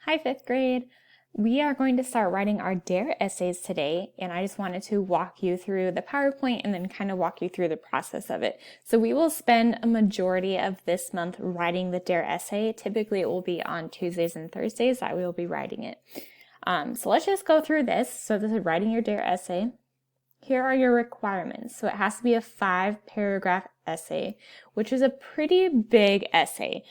Hi, fifth grade. We are going to start writing our DARE essays today, and I just wanted to walk you through the PowerPoint and then kind of walk you through the process of it. So we will spend a majority of this month writing the DARE essay. Typically, it will be on Tuesdays and Thursdays that we will be writing it. So let's just go through this. So this is writing your DARE essay. Here are your requirements. So it has to be a 5-paragraph essay, which is a pretty big essay.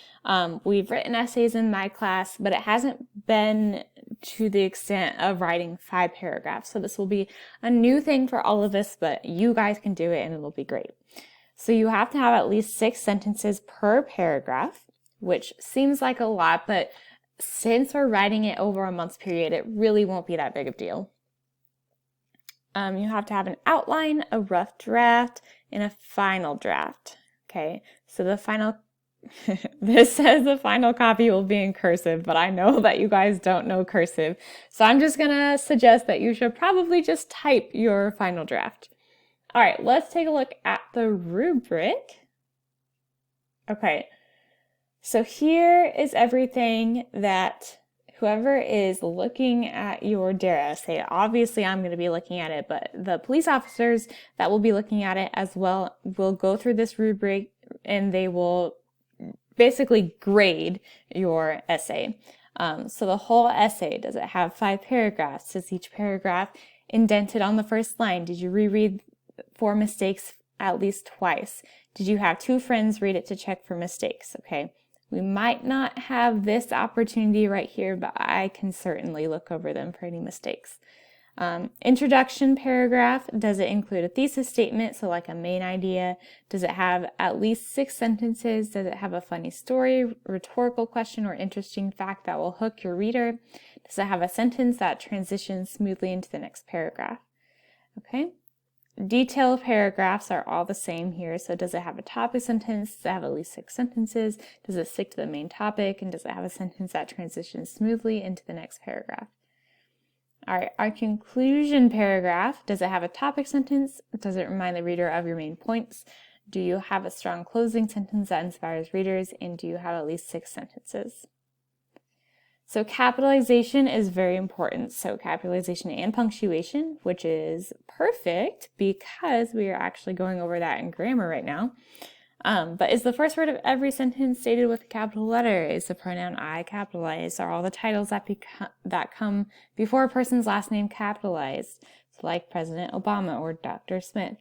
We've written essays in my class, but it hasn't been to the extent of writing 5 paragraphs. So this will be a new thing for all of us, but you guys can do it and it'll be great. So you have to have at least 6 sentences per paragraph, which seems like a lot, but since we're writing it over a month's period, it really won't be that big of a deal. You have to have an outline, a rough draft, and a final draft. Okay, so the final, this says the final copy will be in cursive, but I know that you guys don't know cursive. So I'm just gonna suggest that you should probably just type your final draft. All right, let's take a look at the rubric. Okay, so here is everything that whoever is looking at your DARE essay, obviously I'm going to be looking at it, but the police officers that will be looking at it as well will go through this rubric and they will basically grade your essay. So the whole essay, does it have 5 paragraphs? Is each paragraph indented on the first line? Did you reread for mistakes at least twice? Did you have 2 friends read it to check for mistakes? Okay. We might not have this opportunity right here, but I can certainly look over them for any mistakes. Introduction paragraph, does it include a thesis statement, so like a main idea? Does it have at least 6 sentences? Does it have a funny story, rhetorical question, or interesting fact that will hook your reader? Does it have a sentence that transitions smoothly into the next paragraph? Okay. Detail paragraphs are all the same here. So does it have a topic sentence? Does it have at least 6 sentences? Does it stick to the main topic? And does it have a sentence that transitions smoothly into the next paragraph? All right, our conclusion paragraph, does it have a topic sentence? Does it remind the reader of your main points? Do you have a strong closing sentence that inspires readers? And do you have at least 6 sentences? So capitalization is very important. So capitalization and punctuation, which is perfect because we are actually going over that in grammar right now. But is the first word of every sentence stated with a capital letter? Is the pronoun I capitalized? Are all the titles that come before a person's last name capitalized? So like President Obama or Dr. Smith.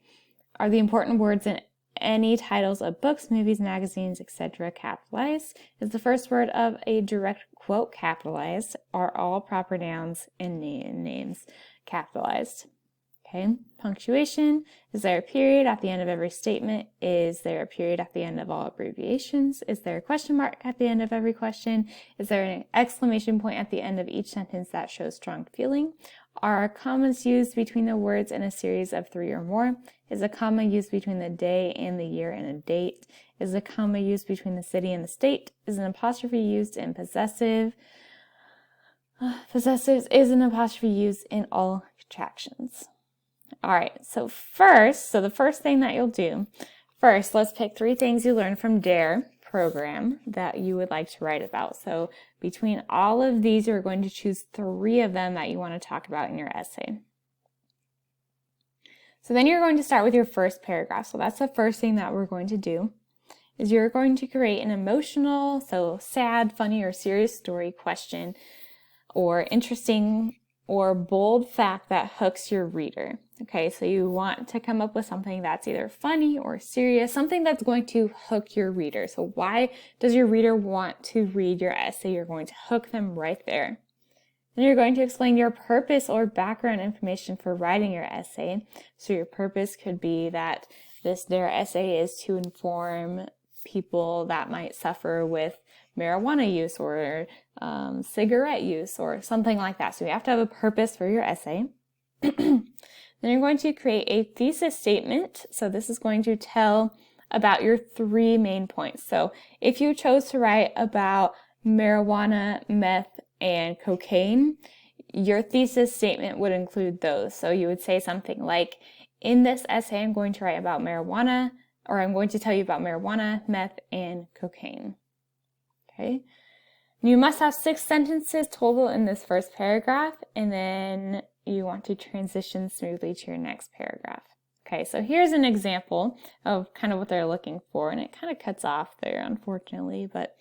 Are the important words in any titles of books, movies, magazines, etc. capitalized? Is the first word of a direct quote capitalized? Are all proper nouns and names capitalized? Okay, punctuation. Is there a period at the end of every statement? Is there a period at the end of all abbreviations? Is there a question mark at the end of every question? Is there an exclamation point at the end of each sentence that shows strong feeling? Are commas used between the words in a series of 3 or more? Is a comma used between the day and the year and a date? Is a comma used between the city and the state? Is an apostrophe used in possessive? Possessives, is an apostrophe used in all contractions? All right, so the first thing that you'll do, let's pick 3 things you learned from DARE program that you would like to write about. So between all of these, you're going to choose 3 of them that you want to talk about in your essay. So then you're going to start with your first paragraph. So that's the first thing that we're going to do, is you're going to create an emotional, so sad, funny, or serious story, question, or interesting or bold fact that hooks your reader. Okay, so you want to come up with something that's either funny or serious, something that's going to hook your reader. So why does your reader want to read your essay? You're going to hook them right there. Then you're going to explain your purpose or background information for writing your essay. So your purpose could be that this DARE essay is to inform people that might suffer with marijuana use or cigarette use or something like that. So you have to have a purpose for your essay. Then you're going to create a thesis statement. So this is going to tell about your 3 main points. So if you chose to write about marijuana, meth, and cocaine, your thesis statement would include those. So you would say something like, in this essay, I'm going to write about marijuana, or I'm going to tell you about marijuana, meth, and cocaine. Okay. You must have 6 sentences total in this first paragraph, and then you want to transition smoothly to your next paragraph. Okay, so here's an example of kind of what they're looking for, and it kind of cuts off there, unfortunately, but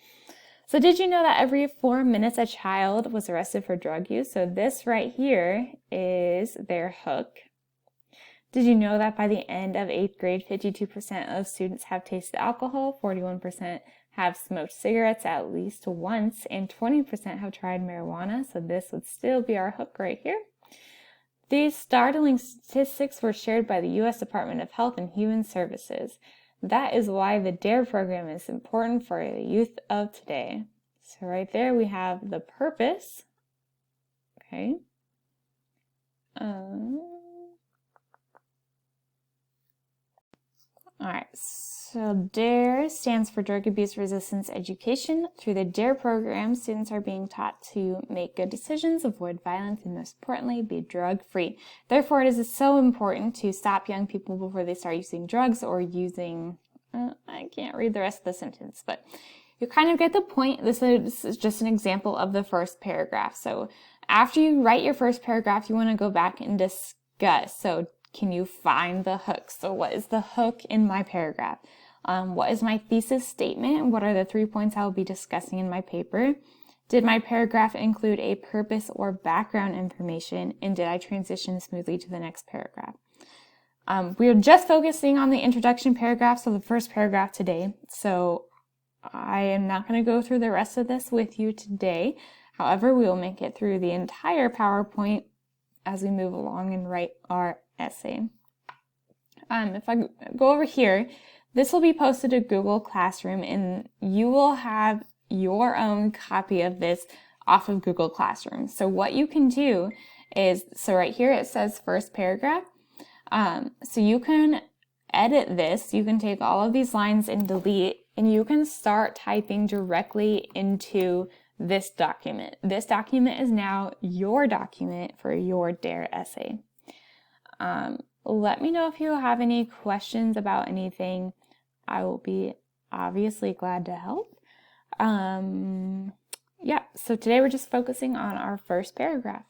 so did you know that every 4 minutes a child was arrested for drug use? So this right here is their hook. Did you know that by the end of 8th grade, 52% of students have tasted alcohol, 41% have smoked cigarettes at least once, and 20% have tried marijuana? So this would still be our hook right here. These startling statistics were shared by the U.S. Department of Health and Human Services. That is why the DARE program is important for the youth of today. So right there we have the purpose. Okay. All right, so DARE stands for Drug Abuse Resistance Education. Through the DARE program, students are being taught to make good decisions, avoid violence, and most importantly, be drug-free. Therefore, it is so important to stop young people before they start using drugs or using, I can't read the rest of the sentence, but you kind of get the point. This is just an example of the first paragraph. So after you write your first paragraph, you want to go back and discuss. So can you find the hook? So what is the hook in my paragraph? What is my thesis statement? What are the 3 points I will be discussing in my paper? Did my paragraph include a purpose or background information? And did I transition smoothly to the next paragraph? We are just focusing on the introduction paragraph, so the first paragraph today. So I am not going to go through the rest of this with you today. However, we will make it through the entire PowerPoint as we move along and write our essay. If I go over here, this will be posted to Google Classroom, and you will have your own copy of this off of Google Classroom. So what you can do is, so right here it says first paragraph. So you can edit this. You can take all of these lines and delete, and you can start typing directly into this document. This document is now your document for your DARE essay. Let me know if you have any questions about anything. I will be obviously glad to help. Yeah, so today we're just focusing on our first paragraph.